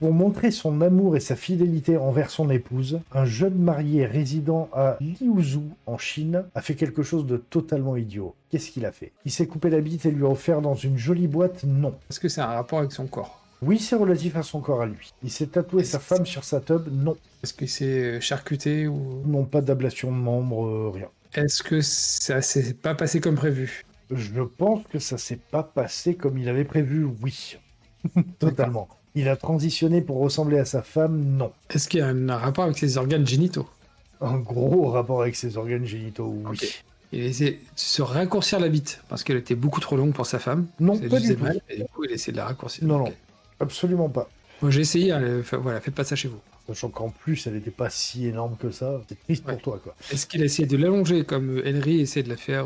Pour montrer son amour et sa fidélité envers son épouse, un jeune marié résidant à Liuzhou, en Chine, a fait quelque chose de totalement idiot. Qu'est-ce qu'il a fait? Il s'est coupé la bite et lui a offert dans une jolie boîte? Non. Est-ce que c'est un rapport avec son corps? Oui, c'est relatif à son corps à lui. Il s'est tatoué sa femme sur sa tub? Non. Est-ce que c'est charcuté ou... Non, pas d'ablation de membres, rien. Est-ce que ça s'est pas passé comme prévu? Je pense que ça s'est pas passé comme il avait prévu, oui. Totalement. Il a transitionné pour ressembler à sa femme? Non. Est-ce qu'il y a un rapport avec ses organes génitaux? Un gros rapport avec ses organes génitaux, oui. Okay. Il a essayé de se raccourcir la bite parce qu'elle était beaucoup trop longue pour sa femme. Non, ça pas lui faisait du tout. mal, et du coup, il a essayé de la raccourcir. Non, okay. non, absolument pas. Moi, j'ai essayé, hein, voilà, faites pas ça chez vous. Sachant qu'en plus, elle n'était pas si énorme que ça. C'est triste pour toi, quoi. Est-ce qu'il a essayé de l'allonger comme Henry essaie de le faire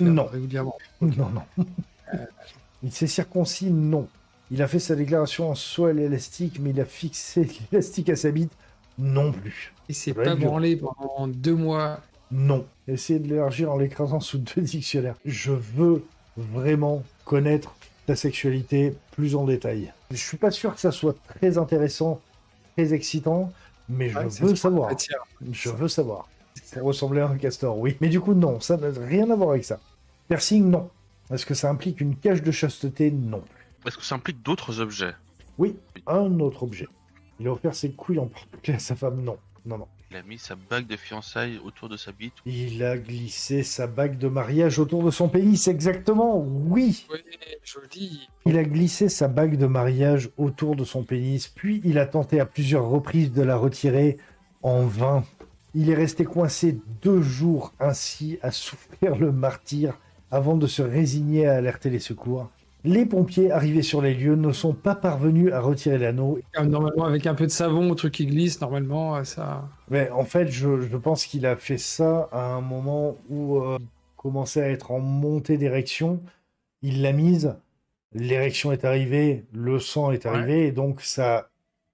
non. régulièrement? Non, non. Il s'est circoncis? Non. Il a fait sa déclaration en soie élastique, mais il a fixé l'élastique à sa bite? Non plus. Il s'est pas branlé pendant 2 mois? Non. Essayez de l'élargir en l'écrasant sous 2 dictionnaires. Je veux vraiment connaître ta sexualité plus en détail. Je suis pas sûr que ça soit très intéressant, très excitant, mais je veux savoir. Je veux savoir. Ça ressemblait à un castor, oui. Mais du coup, non, ça n'a rien à voir avec ça. Piercing, non. Est-ce que ça implique une cache de chasteté? Non. Est-ce que ça implique d'autres objets? Oui, un autre objet. Il a offert ses couilles en porte-clés à sa femme? Non. Non, non. Il a mis sa bague de fiançailles autour de sa bite? Il a glissé sa bague de mariage autour de son pénis, exactement, oui. Oui, joli. Il a glissé sa bague de mariage autour de son pénis, puis il a tenté à plusieurs reprises de la retirer en vain. Il est resté coincé 2 jours ainsi à souffrir le martyre avant de se résigner à alerter les secours. Les pompiers arrivés sur les lieux ne sont pas parvenus à retirer l'anneau. Normalement, avec un peu de savon, au truc qui glisse, normalement, ça... Mais en fait, je pense qu'il a fait ça à un moment où il commençait à être en montée d'érection. Il l'a mise, l'érection est arrivée, le sang est arrivé, et donc ça a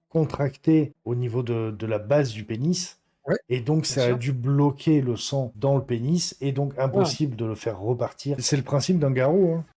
contracté au niveau de la base du pénis. Ouais, et donc ça a dû bloquer le sang dans le pénis, et donc impossible de le faire repartir. C'est le principe d'un garrot, hein.